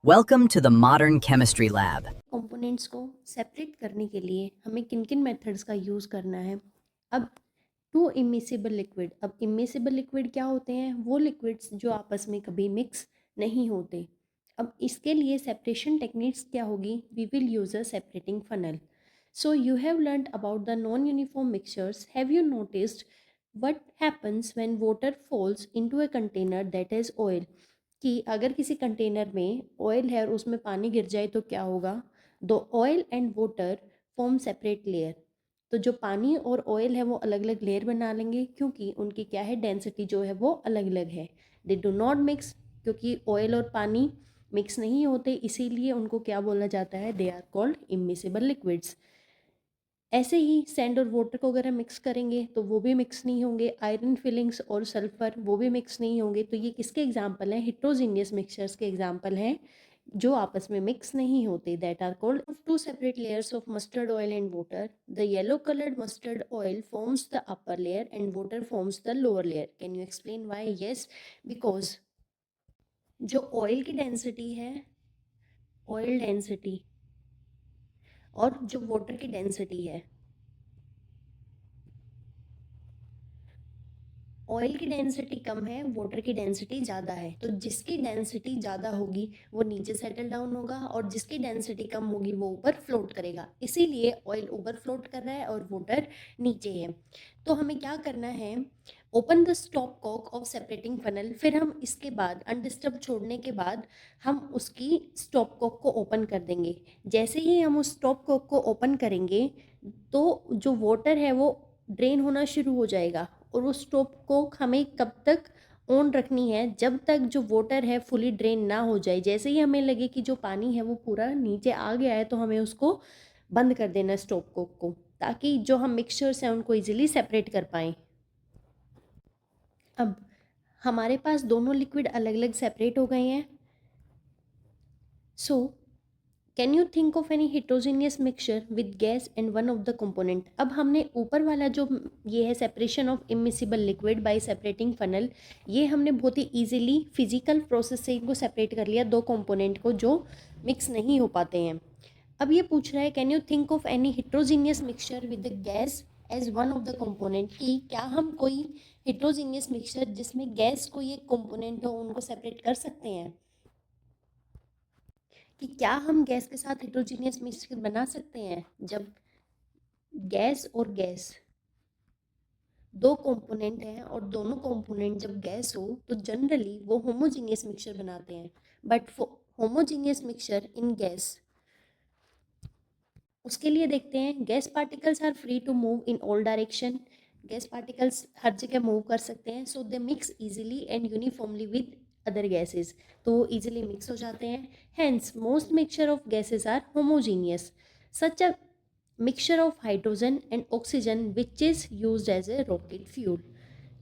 Welcome to the Modern Chemistry Lab. Components को separate करने के लिए हमें किन किन मेथड्स का यूज़ करना है। अब टू इमिसिबल लिक्विड, अब इमिसिबल लिक्विड क्या होते हैं? वो लिक्विड्स जो आपस में कभी मिक्स नहीं होते। अब इसके लिए सेपरेशन टेक्निक्स क्या होगी? We will use a separating funnel. So you have learned about the non uniform mixtures. Have you noticed what happens when water falls into a container that has oil? कि अगर किसी container में oil है और उसमें पानी गिर जाए तो क्या होगा? The oil and water form separate layer. तो जो पानी और ऑयल है वो अलग अलग लेयर बना लेंगे क्योंकि उनकी क्या है, डेंसिटी जो है वो अलग अलग है. दे डू नॉट मिक्स, क्योंकि ऑयल और पानी मिक्स नहीं होते, इसीलिए उनको क्या बोला जाता है? They are called immiscible liquids. ऐसे ही सैंड और वाटर को अगर हम मिक्स करेंगे तो वो भी मिक्स नहीं होंगे. आयरन फिलिंग्स और सल्फर वो भी मिक्स नहीं होंगे. तो ये किसके एग्जाम्पल हैं? हिट्रोजीनियस मिक्सचर्स के एग्जाम्पल हैं जो आपस में मिक्स नहीं होते. That are called two separate layers of mustard oil and water. The yellow coloured mustard oil forms the upper layer and water forms the lower layer. Can you explain why? Yes, because जो oil की density है, oil density, और जो water की density है, oil की density कम है, water की डेंसिटी ज़्यादा है. तो जिसकी डेंसिटी ज़्यादा होगी वो नीचे सेटल डाउन होगा और जिसकी डेंसिटी कम होगी वो ऊपर फ्लोट करेगा. इसीलिए ऑयल ऊपर फ्लोट कर रहा है और वाटर नीचे है. तो हमें क्या करना है? Open the stopcock of separating funnel. फिर हम इसके बाद अनडिस्टर्ब छोड़ने के बाद हम उसकी स्टॉप कॉक को ओपन कर देंगे. जैसे ही हम उस स्टॉप कॉक को ओपन करेंगे तो जो वाटर है वो ड्रेन होना शुरू हो जाएगा. और उस स्टॉप को हमें कब तक ऑन रखनी है? जब तक जो वाटर है फुली ड्रेन ना हो जाए. जैसे ही हमें लगे कि जो पानी है वो पूरा नीचे आ गया है तो हमें उसको बंद कर देना स्टॉप को, ताकि जो हम मिक्सचर्स हैं उनको इजीली सेपरेट कर पाएँ. अब हमारे पास दोनों लिक्विड अलग अलग सेपरेट हो गए हैं. So can you think of any heterogeneous mixture with gas and one of the component? अब हमने ऊपर वाला जो ये है separation of immiscible liquid bye separating funnel, ये हमने बहुत ही इजीली फिजिकल प्रोसेस से इनको सेपरेट कर लिया, दो कंपोनेंट को जो मिक्स नहीं हो पाते हैं. अब ये पूछ रहा है can you think of any heterogeneous mixture with the gas as one of the component, कि क्या हम कोई heterogeneous मिक्सचर जिसमें गैस कोई एक कंपोनेंट हो उनको सेपरेट कर सकते हैं? कि क्या हम गैस के साथ हेट्रोजीनियस मिक्सचर बना सकते हैं? जब गैस और गैस दो कंपोनेंट हैं और दोनों कंपोनेंट जब गैस हो तो जनरली वो होमोजीनियस मिक्सचर बनाते हैं. But homogeneous mixture in gas, उसके लिए देखते हैं gas particles are free to move in all direction. Gas particles हर जगह मूव कर सकते हैं. So they mix easily and uniformly with other gases. तो वो इजीली मिक्स हो जाते हैं. Hence most mixture of gases are homogeneous. Such a mixture of hydrogen and oxygen which is use as a rocket fuel.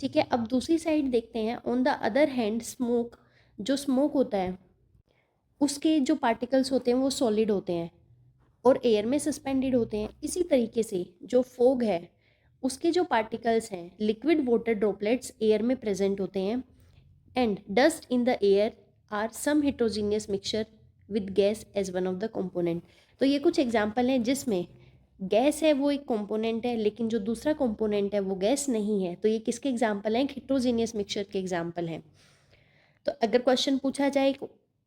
ठीक है, अब दूसरी side देखते हैं. On the other hand smoke, जो स्मोक होता है उसके जो पार्टिकल्स होते हैं वो सॉलिड होते हैं और एयर में सस्पेंडेड होते हैं. इसी तरीके से जो फोग है उसके जो पार्टिकल्स हैं लिक्विड वाटर ड्रॉपलेट्स एयर में प्रेजेंट होते हैं. And dust in the air are some heterogeneous mixture with gas as one of the component. तो ये कुछ एग्जांपल हैं जिसमें गैस है वो एक कंपोनेंट है लेकिन जो दूसरा कंपोनेंट है वो गैस नहीं है. तो ये किसके एग्जांपल हैं? हेट्रोजीनियस मिक्सचर के एग्जांपल हैं. तो अगर क्वेश्चन पूछा जाए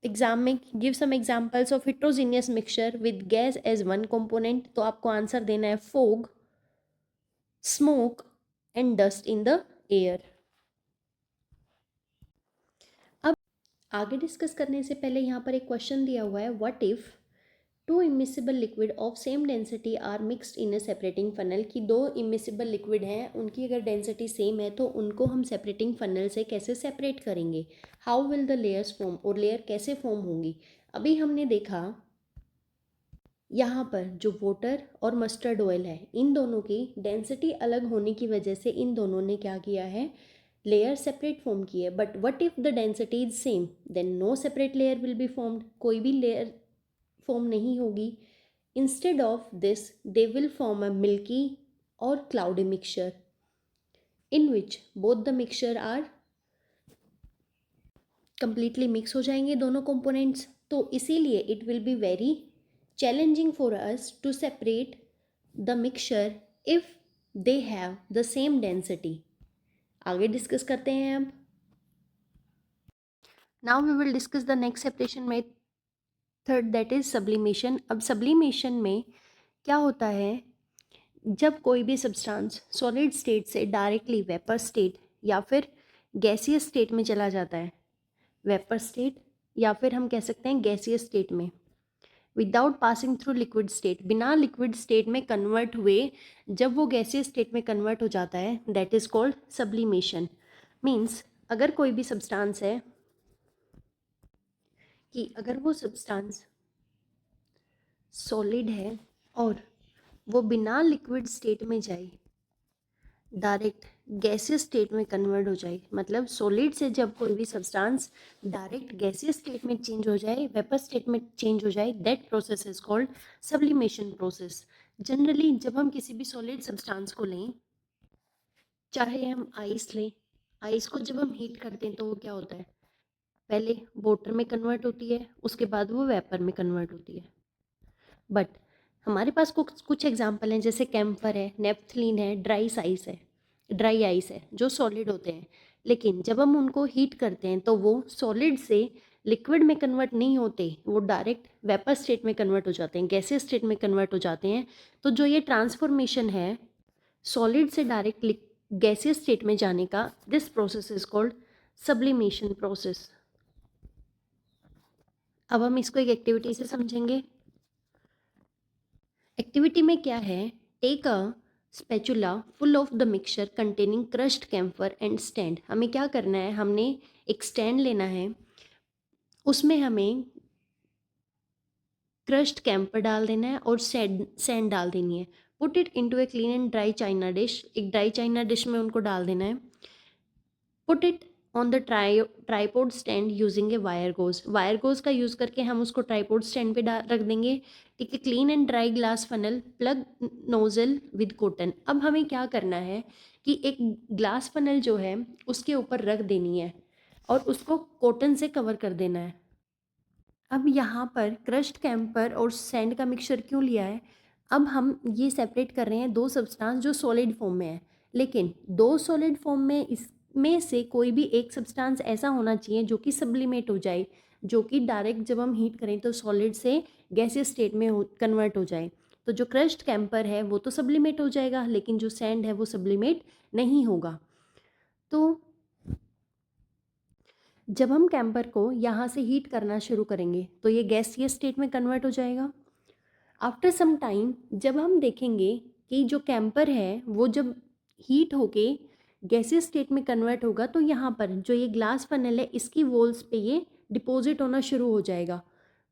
एग्जाम में, give some examples of heterogeneous mixture with gas as one component, तो आपको आंसर देना है fog, smoke and dust in the air. अब आगे डिस्कस करने से पहले यहाँ पर एक क्वेश्चन दिया हुआ है. What if two immiscible liquid of same density are mixed in a separating funnel, की दो इमिसिबल लिक्विड हैं उनकी अगर डेंसिटी सेम है तो उनको हम सेपरेटिंग फनल से कैसे सेपरेट करेंगे? How will the layers form, और लेयर कैसे फॉर्म होंगी? अभी हमने देखा यहाँ पर जो वाटर और मस्टर्ड ऑयल है इन दोनों की डेंसिटी अलग होने की वजह से इन दोनों ने क्या किया है? लेयर सेपरेट फॉर्म की है. But what if the density is same? Then no separate layer will be formed. कोई भी लेयर फॉर्म नहीं होगी. Instead of this they will form a milky और cloudy mixture in which both the mixture are completely mix हो जाएंगे दोनों components. तो इसीलिए it will be very challenging for us to separate the mixture if they have the same density. आगे discuss करते हैं अब। Now we will discuss the next separation method, that is sublimation. अब सब्लिमेशन में क्या होता है, जब कोई भी सब्सटेंस सॉलिड स्टेट से डायरेक्टली वेपर स्टेट या फिर गैसियस स्टेट में चला जाता है, वेपर स्टेट या फिर हम कह सकते हैं गैसियस स्टेट में, without passing through liquid state, बिना लिक्विड स्टेट में कन्वर्ट हुए जब वो गैसियस स्टेट में कन्वर्ट हो जाता है, that is called sublimation. Means अगर कोई भी सब्सटेंस है कि अगर वो सब्सटेंस सॉलिड है और वो बिना लिक्विड स्टेट में जाए डायरेक्ट गैसियस स्टेट में कन्वर्ट हो जाए, मतलब सॉलिड से जब कोई भी सब्सटेंस डायरेक्ट गैसियस स्टेट में चेंज हो जाए, वेपर स्टेट में चेंज हो जाए, that process is called sublimation process. Generally जब हम किसी भी सॉलिड सब्सटेंस को लें, चाहे हम आइस लें, आइस को जब हम हीट करते हैं तो वो क्या होता है, पहले वाटर में कन्वर्ट होती है, उसके बाद वो वेपर में कन्वर्ट होती है। बट हमारे पास कुछ कुछ एग्जाम्पल हैं, जैसे कैम्फर है, नेपथलीन है, ड्राई आइस है, जो सॉलिड होते हैं, लेकिन जब हम उनको हीट करते हैं तो वो सॉलिड से लिक्विड में कन्वर्ट नहीं होते, वो डायरेक्ट वेपर स्टेट में कन्वर्ट हो जाते हैं, गैसियस स्टेट में कन्वर्ट हो जाते हैं। तो जो ये ट्रांसफॉर्मेशन है सॉलिड से डायरेक्ट गैसियस स्टेट में जाने का, this process is called sublimation process. अब हम इसको एक एक्टिविटी से समझेंगे। एक्टिविटी में क्या है, take a spatula full of the mixture containing crushed camphor and stand. हमें क्या करना है, हमने एक स्टैंड लेना है, उसमें हमें क्रश्ड कैम्फर डाल देना है और सैंड डाल देनी है। Put it into a clean and dry China dish, एक ड्राई चाइना डिश में उनको डाल देना है। Put it on the tripod stand using a wire goes का यूज़ करके हम उसको ट्राईपोड स्टैंड पे रख देंगे। ठीक है, clean and dry glass funnel, plug nozzle with cotton. अब हमें क्या करना है कि एक ग्लास फनल जो है उसके ऊपर रख देनी है और उसको कॉटन से कवर कर देना है। अब यहाँ पर क्रश्ड कैम्पर और सैंड का मिक्सचर क्यों लिया है, अब हम ये सेपरेट कर रहे हैं दो सब्सटेंस जो सॉलिड फॉर्म में है, लेकिन दो सॉलिड फॉर्म में इसमें से कोई भी एक सब्सटेंस ऐसा होना चाहिए जो कि सब्लिमेट हो जाए, जो कि डायरेक्ट जब हम हीट करें तो सॉलिड से गैसियस स्टेट में कन्वर्ट हो जाए। तो जो क्रश्ड कैम्पर है वो तो सब्लिमेट हो जाएगा, लेकिन जो सैंड है वो सब्लिमेट नहीं होगा। तो जब हम कैम्पर को यहाँ से हीट करना शुरू करेंगे तो ये गैसियस स्टेट में कन्वर्ट हो जाएगा। आफ्टर सम टाइम जब हम देखेंगे कि जो कैम्पर है वो जब हीट होके गैसियस स्टेट में कन्वर्ट होगा, तो यहाँ पर जो ये ग्लास फनल है इसकी वॉल्स पे ये डिपॉजिट होना शुरू हो जाएगा,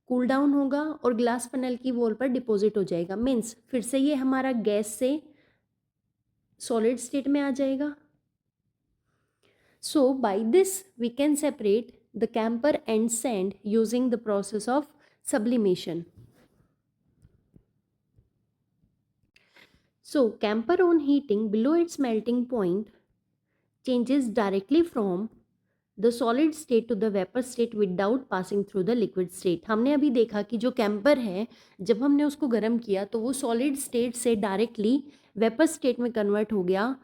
कूल डाउन होगा और ग्लास फनल की वॉल पर डिपॉजिट हो जाएगा। मीन्स फिर से ये हमारा गैस से सॉलिड स्टेट में आ जाएगा। So by this we can separate the camphor and sand using the process of sublimation. So camphor on heating below its melting point changes directly from the solid state to the vapor state without passing through the liquid state. हमने अभी देखा कि जो camper है जब हमने उसको गर्म किया तो वो सॉलिड स्टेट से डायरेक्टली वेपर स्टेट में कन्वर्ट हो गया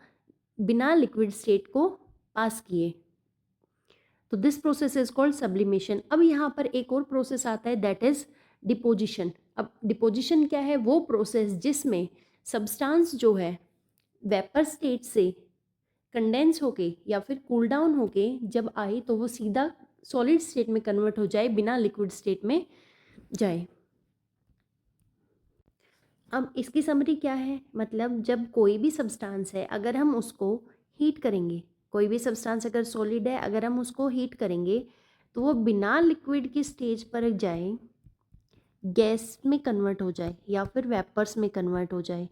बिना लिक्विड स्टेट को पास किए। तो this process is called sublimation. अब यहाँ पर एक और प्रोसेस आता है, दैट इज डिपोजिशन। अब डिपोजिशन क्या है, वो प्रोसेस जिसमें सब्सटेंस जो है वेपर स्टेट से कंडेंस होके या फिर कूल डाउन होके जब आए तो वो सीधा सॉलिड स्टेट में कन्वर्ट हो जाए बिना लिक्विड स्टेट में जाए। अब इसकी समरी क्या है, मतलब जब कोई भी सब्सटेंस है अगर हम उसको हीट करेंगे, कोई भी सब्सटेंस अगर सॉलिड है अगर हम उसको हीट करेंगे तो वो बिना लिक्विड की स्टेज पर जाए, गैस में कन्वर्ट हो जाए या फिर वेपर्स में कन्वर्ट हो जाए।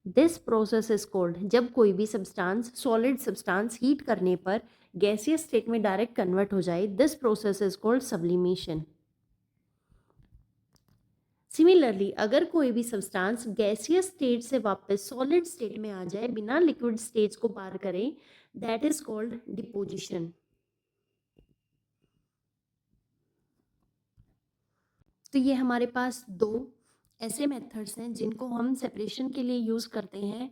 दिस प्रोसेस इज कॉल्ड, जब कोई भी सब्सटेंस सॉलिड सब्सटेंस हीट करने पर गैसियस स्टेट में डायरेक्ट कन्वर्ट हो जाए, this process is called sublimation. Similarly अगर कोई भी सब्सटेंस गैसियस स्टेट से वापस सॉलिड स्टेट में आ जाए बिना लिक्विड स्टेज को पार करे, दैट इज कॉल्ड डिपोजिशन। तो ये हमारे पास दो ऐसे मेथड्स हैं जिनको हम सेपरेशन के लिए यूज़ करते हैं.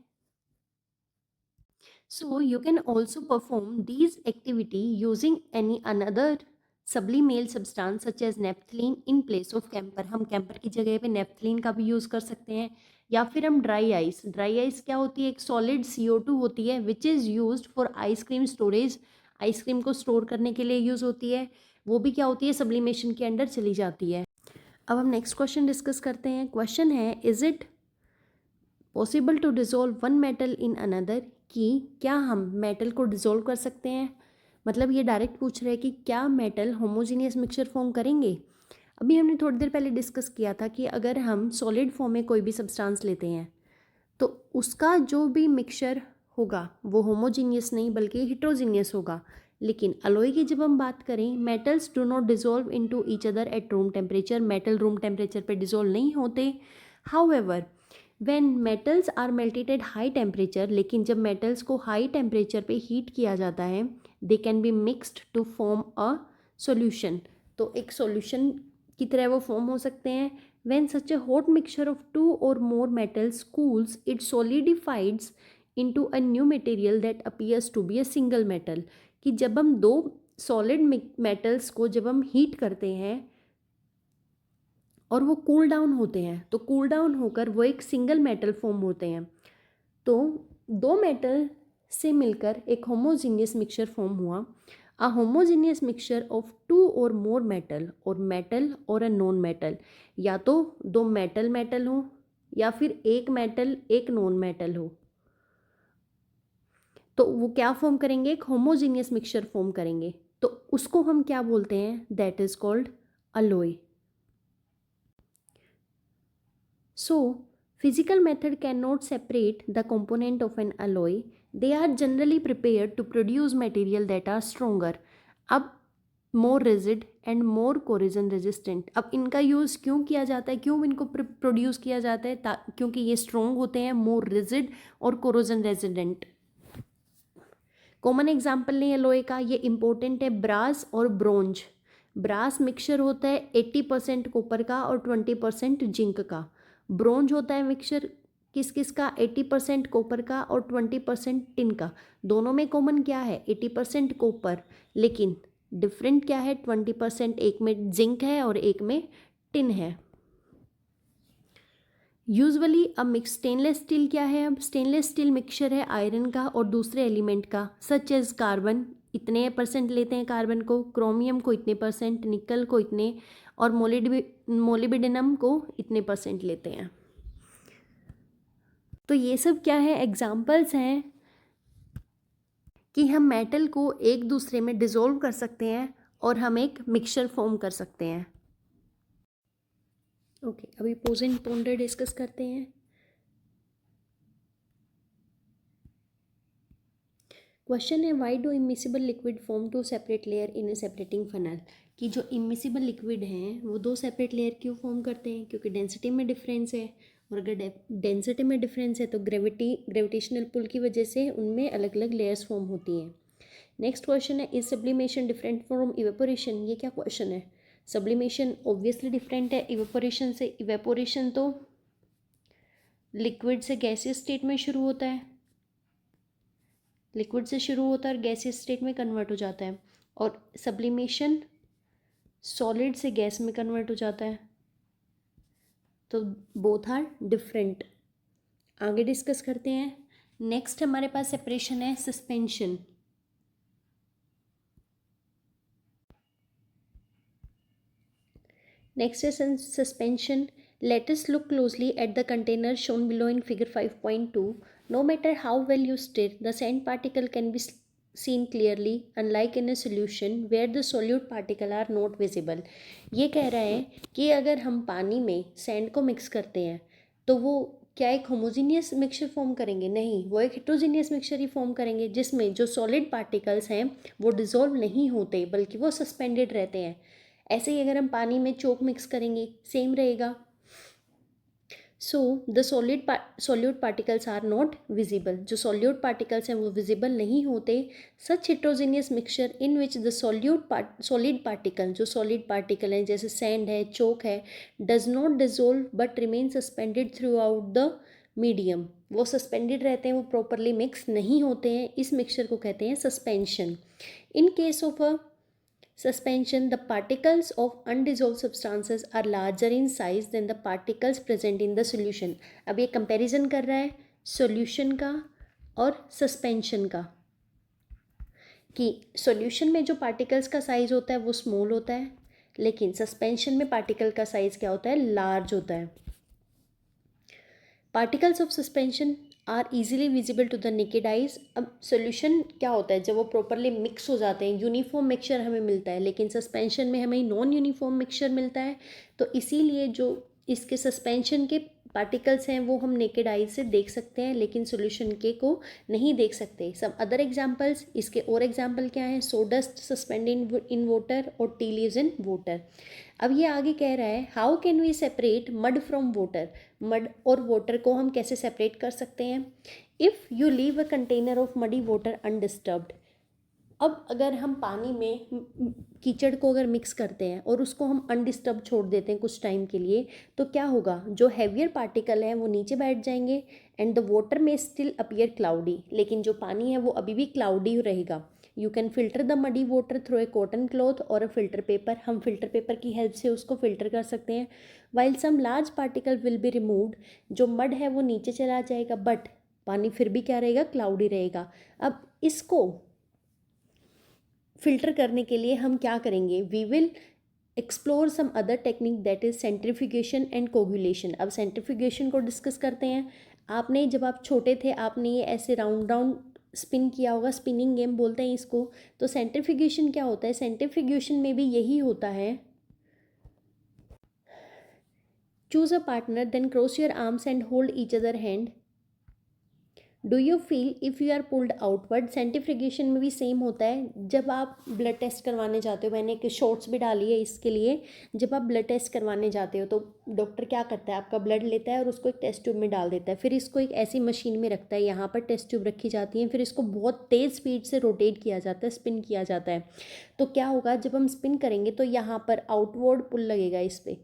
So you can also perform these activity using any another subliminal substance such as naphthalene in place of camphor. हम कैम्पर की जगह पे नेपथलीन का भी यूज़ कर सकते हैं, या फिर हम ड्राई आइस. ड्राई आइस क्या होती है? एक सॉलिड CO2 होती है which is used for ice cream storage. Ice cream को स्टोर करने के लिए यूज़ होती है. वो भी क्या होती है? सब्लिमेशन के अंडर चली जाती है. अब हम नेक्स्ट क्वेश्चन डिस्कस करते हैं. क्वेश्चन है, is it possible to dissolve one metal in another, कि क्या हम मेटल को डिज़ोल्व कर सकते हैं? मतलब ये डायरेक्ट पूछ रहे हैं कि क्या मेटल होमोजीनियस मिक्सचर फॉर्म करेंगे. अभी हमने थोड़ी देर पहले डिस्कस किया था कि अगर हम सॉलिड फॉर्म में कोई भी सब्सटेंस लेते हैं तो उसका जो भी मिक्सचर होगा वो होमोजीनियस नहीं बल्कि हिट्रोजीनियस होगा. लेकिन अलॉय की जब हम बात करें, metals do not dissolve into each other at room temperature. Metal room temperature पे डिज़ोल्व नहीं होते. However when metals are melted at high temperature, लेकिन जब मेटल्स को हाई टेम्परेचर पे हीट किया जाता है, they can be mixed to form a solution. तो एक सॉल्यूशन की तरह वो फॉर्म हो सकते हैं. When such a hot mixture of two or more metals cools, it solidifies into a new material that appears to be a single metal. कि जब हम दो सॉलिड मेटल्स को जब हम हीट करते हैं और वो कूल डाउन होते हैं, तो कूल डाउन होकर वो एक सिंगल मेटल फॉर्म होते हैं. तो दो मेटल से मिलकर एक होमोजीनियस मिक्सचर फॉर्म हुआ. A homogeneous mixture of two or more metal और metal और a non metal, या तो दो मेटल मेटल हो या फिर एक मेटल एक नॉन मेटल हो, तो वो क्या फॉर्म करेंगे? एक होमोजीनियस मिक्सचर फॉर्म करेंगे. तो उसको हम क्या बोलते हैं? That is called alloy. So, physical method cannot separate the component of an alloy. They are generally prepared to produce material that are stronger. अब more rigid and more corrosion resistant. अब इनका यूज़ क्यों किया जाता है? क्यों इनको produce किया जाता है? क्योंकि ये स्ट्रॉन्ग होते हैं, मोर रिजिड और कोरोजन रेजिडेंट. कॉमन एग्जाम्पल नहीं है लोहे का, ये इंपॉर्टेंट है, ब्रास और ब्रोंज. ब्रास मिक्सचर होता है 80% कॉपर का और 20% जिंक का. ब्रोंज होता है मिक्सचर किस किस का? 80% कॉपर का और 20% टिन का. दोनों में कॉमन क्या है? 80% कॉपर, लेकिन डिफरेंट क्या है? 20% एक में जिंक है और एक में टिन है. यूजुअली अब मिक्स स्टेनलेस स्टील क्या है? अब स्टेनलेस स्टील मिक्सचर है आयरन का और दूसरे एलिमेंट का, सच एज कार्बन. इतने परसेंट लेते हैं कार्बन को, क्रोमियम को इतने परसेंट, निकल को इतने, और मोलिब्डेनम को इतने परसेंट लेते हैं. तो ये सब क्या है? एग्जाम्पल्स हैं कि हम मेटल को एक दूसरे में डिसॉल्व कर सकते हैं और हम एक मिक्सचर फॉर्म कर सकते हैं. ओके, अभी पोज एंड पॉन्डर डिस्कस करते हैं. क्वेश्चन है, why do immiscible liquid form two separate layer in a separating funnel. कि जो इमिसिबल लिक्विड हैं वो दो सेपरेट लेयर क्यों फॉर्म करते हैं? क्योंकि डेंसिटी में डिफरेंस है, और अगर डेंसिटी में डिफरेंस है तो ग्रेविटेशनल पुल की वजह से उनमें अलग अलग लेयर्स फॉर्म होती हैं. नेक्स्ट क्वेश्चन है, is sublimation different from evaporation. ये क्या क्वेश्चन है? सब्लिमेशन ऑब्वियसली डिफरेंट है इवेपोरेशन से. इवेपोरेशन तो लिक्विड से गैसियस स्टेट में शुरू होता है, लिक्विड से शुरू होता है और गैसियस स्टेट में कन्वर्ट हो जाता है, और सब्लिमेशन सॉलिड से गैस में कन्वर्ट हो जाता है. तो बोथ आर डिफरेंट. आगे डिस्कस करते हैं. नेक्स्ट हमारे पास सेपरेशन है सस्पेंशन. नेक्स्ट है suspension. Let us look closely at the container shown below in figure 5.2. No matter how well you stir, the sand particle can be seen clearly, unlike in a solution where the solute particle are not visible. ये कह रहा है कि अगर हम पानी में sand को मिक्स करते हैं तो वो क्या एक होमोजीनियस मिक्सचर फॉर्म करेंगे? नहीं, वो एक हेट्रोजीनियस मिक्सचर ही फॉर्म करेंगे जिसमें जो सॉलिड पार्टिकल्स हैं वो डिसॉल्व नहीं होते बल्कि वो सस्पेंडेड रहते हैं. ऐसे ही अगर हम पानी में चोक मिक्स करेंगे सेम रहेगा. So the solute particles are not visible, जो सॉल्यूट पार्टिकल्स हैं वो विजिबल नहीं होते. Such heterogeneous mixture in which the solid particle, जो सॉलिड पार्टिकल हैं जैसे सैंड है, चोक है, does not dissolve but remain suspended throughout the medium. वो सस्पेंडेड रहते हैं, वो प्रॉपरली मिक्स नहीं होते हैं. इस मिक्सचर को कहते हैं suspension. In case of a suspension, the particles of undissolved substances are larger in size than the particles present in the solution. अब ये कंपैरिजन कर रहा है सॉल्यूशन का और सस्पेंशन का, कि सॉल्यूशन में जो पार्टिकल्स का साइज होता है वो स्मॉल होता है, लेकिन सस्पेंशन में पार्टिकल का साइज क्या होता है, लार्ज होता है. Particles of suspension are easily visible to the naked eyes. अब सोल्यूशन क्या होता है, जब वो प्रॉपरली मिक्स हो जाते हैं यूनिफॉर्म मिक्सचर हमें मिलता है, लेकिन सस्पेंशन में हमें नॉन यूनिफॉर्म मिक्सचर मिलता है. तो इसीलिए जो इसके सस्पेंशन के पार्टिकल्स हैं वो हम नेकेड आइज से देख सकते हैं, लेकिन सोल्यूशन के को नहीं देख सकते. सम अदर एग्जाम्पल्स, इसके और एग्जाम्पल क्या हैं, सोडस्ट सस्पेंडेड इन वाटर और टी लीव्स इन वाटर. अब ये आगे कह रहा है how can we separate mud from water. Mud और वाटर को हम कैसे सेपरेट कर सकते हैं. If you leave a container of muddy water undisturbed. अब अगर हम पानी में कीचड़ को अगर मिक्स करते हैं और उसको हम अनडिस्टर्ब छोड़ देते हैं कुछ टाइम के लिए, तो क्या होगा, जो हैवियर पार्टिकल हैं वो नीचे बैठ जाएंगे and the water may still appear cloudy. लेकिन जो पानी है वो अभी भी क्लाउडी रहेगा. You can filter the muddy water through a cotton cloth और अ फिल्टर पेपर. हम फिल्टर पेपर की हेल्प से उसको फिल्टर कर सकते हैं. While some large particle will be removed. जो मड है वो नीचे चला जाएगा, बट पानी फिर भी क्या रहेगा, क्लाउडी रहेगा. अब इसको फिल्टर करने के लिए हम क्या करेंगे, we will explore some other technique that is centrifugation and coagulation. अब सेंट्रीफ्यूगेशन को डिस्कस करते हैं. आपने जब आप छोटे थे आपने ये ऐसे राउंड राउंड स्पिन किया होगा, स्पिनिंग गेम बोलते हैं इसको. तो सेंट्रीफ्यूगेशन क्या होता है, सेंट्रीफ्यूगेशन में भी यही होता है. Choose a partner then cross your arms and hold each other hand. Do you feel if you are pulled outward. Centrifugation में भी सेम होता है. जब आप ब्लड टेस्ट करवाने जाते हो, मैंने एक शॉर्ट्स भी डाली है इसके लिए. जब आप ब्लड टेस्ट करवाने जाते हो तो डॉक्टर क्या करता है, आपका ब्लड लेता है और उसको एक टेस्ट ट्यूब में डाल देता है. फिर इसको एक ऐसी मशीन में रखता है, यहाँ पर टेस्ट ट्यूब रखी जाती है, फिर इसको बहुत तेज़ स्पीड से रोटेट किया जाता है, स्पिन किया जाता है. तो क्या होगा, जब हम स्पिन करेंगे तो यहाँ पर आउटवर्ड पुल लगेगा, इस पर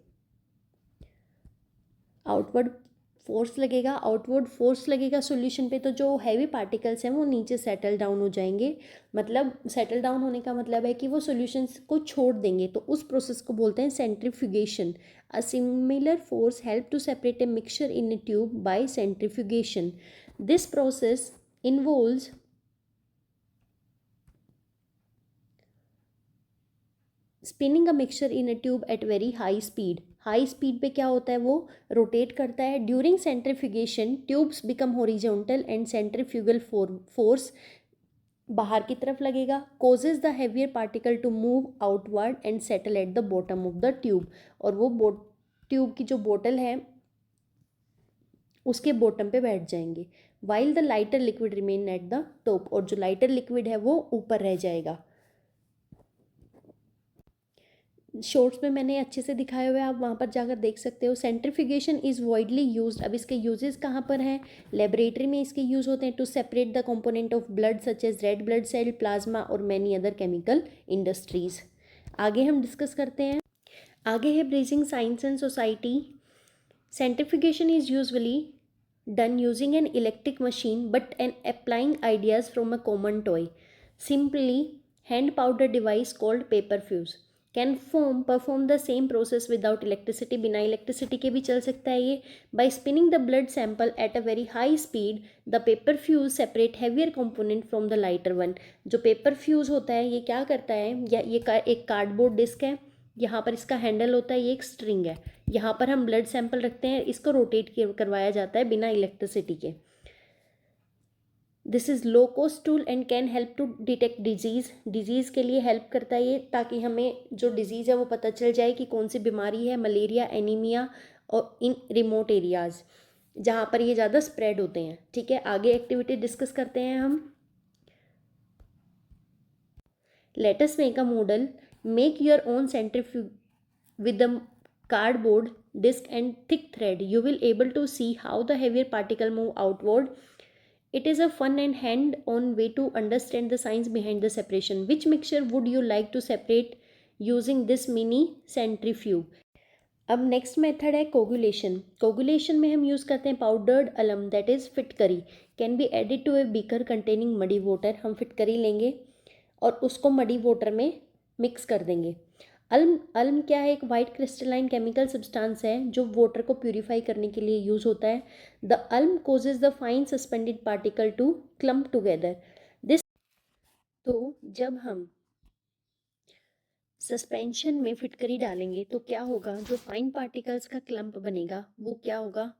आउटवर्ड फोर्स लगेगा. आउटवर्ड फोर्स लगेगा सॉल्यूशन पे, तो जो हैवी पार्टिकल्स हैं वो नीचे सेटल डाउन हो जाएंगे. मतलब सेटल डाउन होने का मतलब है कि वो सॉल्यूशन को छोड़ देंगे. तो उस प्रोसेस को बोलते हैं centrifugation. A similar force help to separate a mixture in a tube by centrifugation. This process involves spinning a mixture in a tube at very high speed. High speed पे क्या होता है, वो रोटेट करता है. During centrifugation tubes become horizontal and centrifugal force बाहर की तरफ लगेगा, causes the heavier particle to move outward and settle at the bottom of the tube. और वो ट्यूब की जो बोतल है उसके बॉटम पे बैठ जाएंगे. While the lighter liquid remain at the top. और जो लाइटर लिक्विड है वो ऊपर रह जाएगा. शॉर्ट्स में मैंने अच्छे से दिखाए हुए, आप वहाँ पर जाकर देख सकते हो. Centrifugation is widely used. अब इसके यूजेस कहाँ पर हैं, लेबोरेटरी में इसके यूज़ होते हैं to separate the component of blood such as red blood cell, plasma और मैनी अदर केमिकल इंडस्ट्रीज. आगे हम डिस्कस करते हैं. आगे है bridging science and society. Centrifugation is usually done using an electric machine but an applying ideas from a common toy. Simply hand powder device called paper fuse can perform the same process without electricity. बिना electricity के भी चल सकता है ये. By spinning the blood sample at a very high speed, the paper fuse separate heavier component from the lighter one. जो paper fuse होता है ये क्या करता है, ये एक कार्डबोर्ड डिस्क है, यहाँ पर इसका हैंडल होता है, ये एक स्ट्रिंग है, यहाँ पर हम ब्लड सैंपल रखते हैं, इसको रोटेट करवाया जाता है बिना इलेक्ट्रिसिटी के. This is low cost tool and can help to detect disease के लिए हेल्प करता है ये, ताकि हमें जो डिजीज़ है वो पता चल जाए कि कौन सी बीमारी है, मलेरिया, एनीमिया, और इन रिमोट एरियाज़ जहाँ पर ये ज़्यादा स्प्रेड होते हैं. ठीक है, आगे एक्टिविटी डिस्कस करते हैं हम. Let us make a model. Make your own centrifuge with the cardboard disc and thick thread, you will able to see how the heavier particle move outward. It is a fun and hand-on way to understand the science behind the separation. Which mixture would you like to separate using this mini centrifuge? अब next method है coagulation. Coagulation में हम use करते हैं powdered alum, that is फिटकरी, can be added to a beaker containing muddy water. हम फिटकरी लेंगे और उसको मडी वाटर में मिक्स कर देंगे. अल्म क्या है? एक वाइट क्रिस्टलाइन केमिकल सब्सटेंस है जो वाटर को प्यूरिफाई करने के लिए यूज़ होता है. The alum causes the fine suspended particle to clump together. This, तो जब हम सस्पेंशन में फिटकरी डालेंगे तो क्या होगा, जो फाइन पार्टिकल्स का क्लम्प बनेगा वो क्या होगा,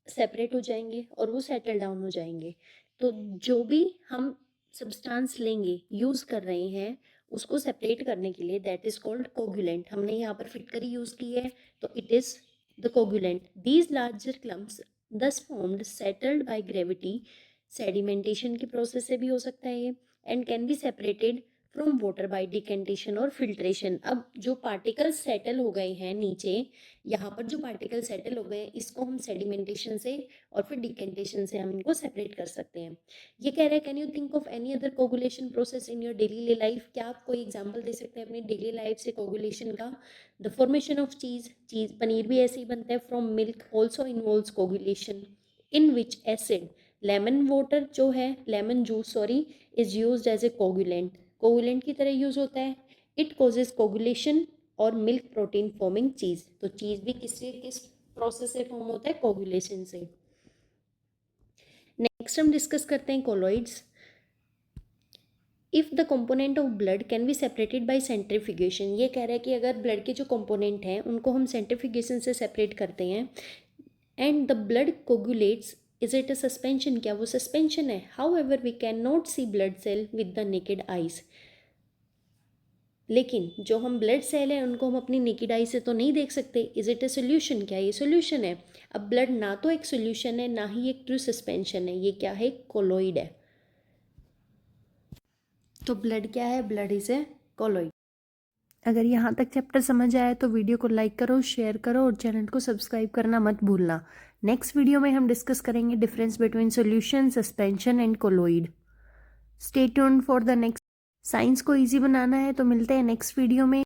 सेपरेट हो जाएंगे और वो सेटल डाउन हो जाएंगे. तो जो भी हम सब्सटेंस लेंगे, यूज़ कर रहे हैं, उसको सेपरेट करने के लिए दैट इज कॉल्ड कोगुलेंट. हमने यहाँ पर फिटकरी यूज़ की है तो it is the coagulant. These larger clumps दस formed settled by gravity, sedimentation की प्रोसेस से भी हो सकता है ये, and can be separated from water bye decantation और फिल्ट्रेशन. अब जो पार्टिकल्स सेटल हो गए हैं नीचे, यहाँ पर जो पार्टिकल सेटल हो गए हैं, इसको हम सेडिमेंटेशन से और फिर डिकेंटेशन से हम इनको सेपरेट कर सकते हैं. ये कह रहे हैं can you think of any other coagulation process in your daily life. क्या आप कोई एग्जाम्पल दे सकते हैं अपनी डेली लाइफ से कोगुलेशन का? The formation of cheese, paneer भी ऐसे ही बनता है from milk, also involves coagulation in which acid, lemon water जो है, lemon juice sorry, is used as a coagulant, coagulant की तरह यूज होता है. इट कॉजेज कोगुलेशन और मिल्क प्रोटीन फॉर्मिंग चीज. तो चीज भी किस प्रोसेस से फॉर्म होता है? कोगुलेशन से. नेक्स्ट हम डिस्कस करते हैं colloids. If the component of blood can be separated by centrifugation. ये कह रहा है कि अगर ब्लड के जो कंपोनेंट हैं उनको हम सेंट्रीफ्यूगेशन से सेपरेट करते हैं and the blood coagulates, is it a suspension? क्या वो सस्पेंशन है? However we can not see blood cell with the naked eyes. लेकिन जो हम ब्लड सेल है उनको हम अपनी नेकेड आई से तो नहीं देख सकते. Is it a solution? क्या ये सोल्यूशन है? अब ब्लड ना तो एक सोल्यूशन है ना ही एक ट्रू सस्पेंशन है. ये क्या है? कोलॉइड है. तो ब्लड क्या है? Blood is a colloid. अगर यहाँ तक चैप्टर समझ आया तो वीडियो को लाइक करो, शेयर करो और चैनल को सब्सक्राइब करना मत भूलना. नेक्स्ट वीडियो में हम डिस्कस करेंगे difference between solution, suspension and colloid. Stay tuned for the next. Science को इजी बनाना है तो मिलते हैं नेक्स्ट वीडियो में.